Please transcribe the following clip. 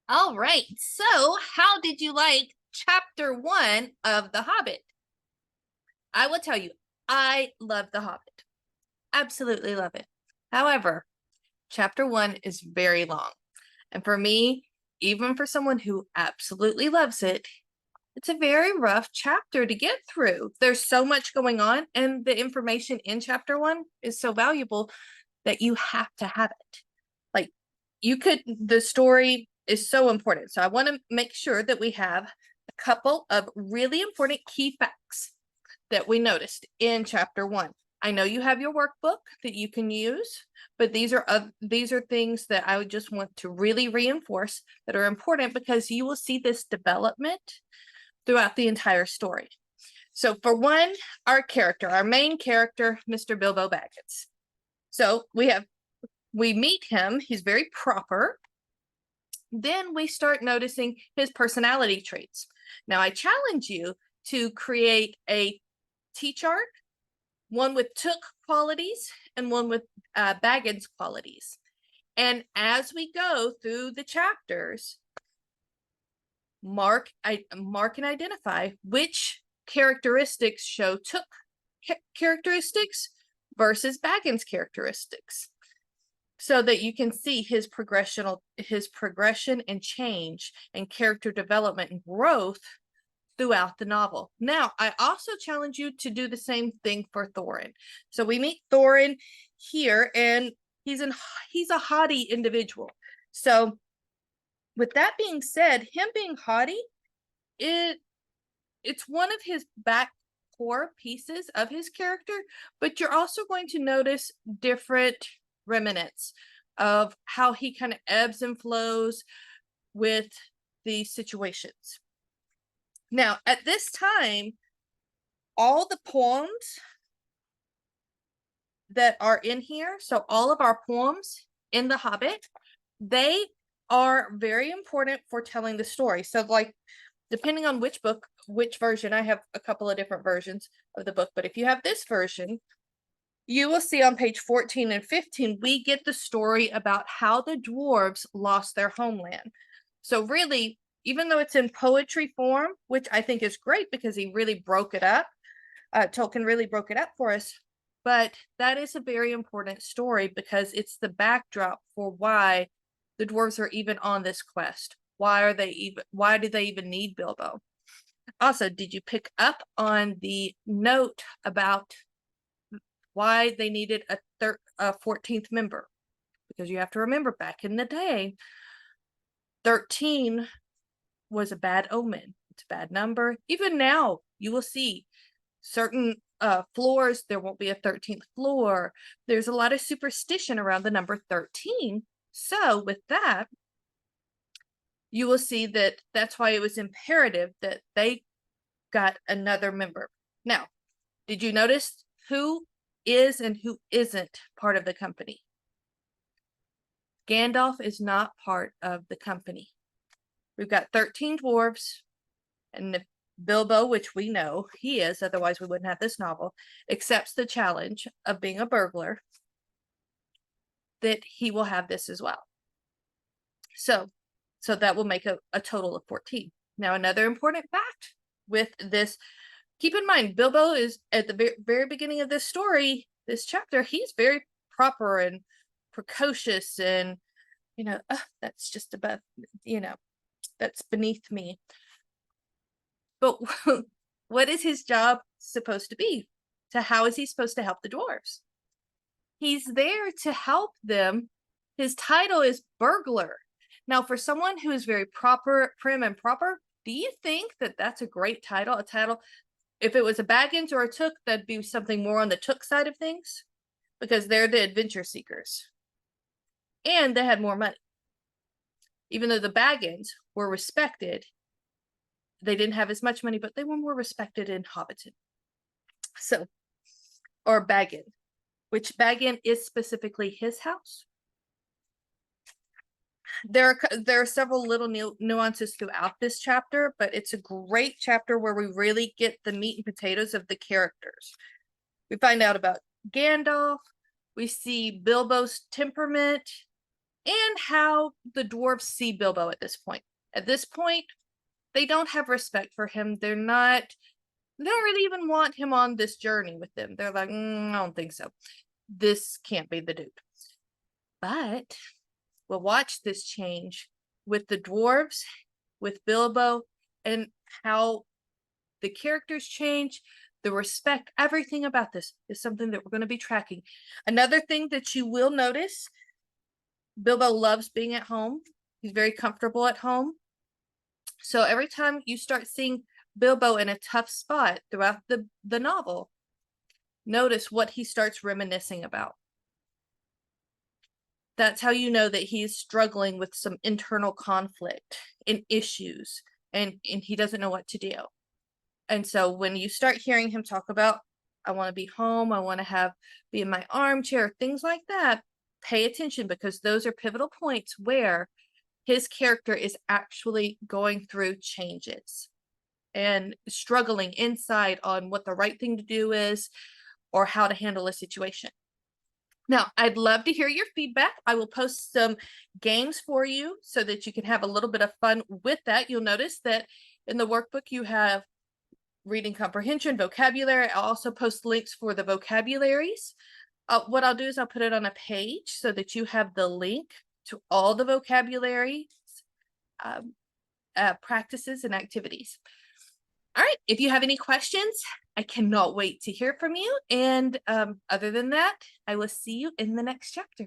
All right. So, how did you like chapter 1 of The Hobbit? I will tell you, I love The Hobbit. Absolutely love it. However, chapter 1 is very long. And for me, even for someone who absolutely loves it, it's a very rough chapter to get through. There's so much going on, and the information in chapter 1 is so valuable that you have to have it. Like, the story is so important. So I want to make sure that we have a couple of really important key facts that we noticed in chapter 1. I know you have your workbook that you can use, but these are things that I would just want to really reinforce that are important because you will see this development throughout the entire story. So for one, our main character, Mr. Bilbo Baggins. So we meet him, he's very proper. Then we start noticing his personality traits. Now I challenge you to create a T-chart, one with Took qualities and one with Baggins qualities. And as we go through the chapters, mark and identify which characteristics show Took characteristics versus Baggins characteristics, so that you can see his progression and change and character development and growth throughout the novel. Now, I also challenge you to do the same thing for Thorin. So we meet Thorin here, and he's a haughty individual. So with that being said, him being haughty, it's one of his back core pieces of his character, but you're also going to notice different remnants of how he kind of ebbs and flows with the situations. Now, at this time, all the poems that are in here, so all of our poems in The Hobbit, they are very important for telling the story. So, like, depending on which book, which version, I have a couple of different versions of the book, but if you have this version, you will see on page 14 and 15, we get the story about how the dwarves lost their homeland. So really, even though it's in poetry form, which I think is great because he really broke it up, Tolkien really broke it up for us, but that is a very important story because it's the backdrop for why the dwarves are even on this quest. Why do they even need Bilbo? Also, did you pick up on the note about why they needed a 14th member? Because you have to remember, back in the day, 13 was a bad omen. It's a bad number. Even now, you will see certain floors, there won't be a 13th floor. There's a lot of superstition around the number 13. So with that, you will see that that's why it was imperative that they got another member. Now, did you notice who is and who isn't part of the company? Gandalf is not part of the company. We've got 13 dwarves, and Bilbo, which we know he is, otherwise we wouldn't have this novel, accepts the challenge of being a burglar, that he will have this as well. So that will make a total of 14. Now, another important fact with this, keep in mind, Bilbo is at the very beginning of this story, this chapter, he's very proper and precocious and, that's just above, that's beneath me. But what is his job supposed to be? How is he supposed to help the dwarves? He's there to help them. His title is burglar. Now, for someone who is very prim and proper, do you think that that's a great title? A title, if it was a Baggins or a Took, that'd be something more on the Took side of things, because they're the adventure seekers. And they had more money. Even though the Baggins were respected, they didn't have as much money, but they were more respected in Hobbiton. So, or Baggin, which Baggin is specifically his house. There are several little nuances throughout this chapter, but it's a great chapter where we really get the meat and potatoes of the characters. We find out about Gandalf. We see Bilbo's temperament and how the dwarves see Bilbo at this point. At this point, they don't have respect for him. They don't really even want him on this journey with them. They're like, I don't think so. This can't be the dude. But we'll watch this change with the dwarves, with Bilbo, and how the characters change, the respect, everything about this is something that we're going to be tracking. Another thing that you will notice, Bilbo loves being at home. He's very comfortable at home. So every time you start seeing Bilbo in a tough spot throughout the novel, notice what he starts reminiscing about. That's how you know that he's struggling with some internal conflict and issues, and he doesn't know what to do. And so when you start hearing him talk about, I want to be home, I want to be in my armchair, things like that, pay attention, because those are pivotal points where his character is actually going through changes and struggling inside on what the right thing to do is or how to handle a situation. Now, I'd love to hear your feedback. I will post some games for you so that you can have a little bit of fun with that. You'll notice that in the workbook you have reading comprehension, vocabulary. I'll also post links for the vocabularies. What I'll do is I'll put it on a page so that you have the link to all the vocabulary practices and activities. All right, if you have any questions, I cannot wait to hear from you. And other than that, I will see you in the next chapter.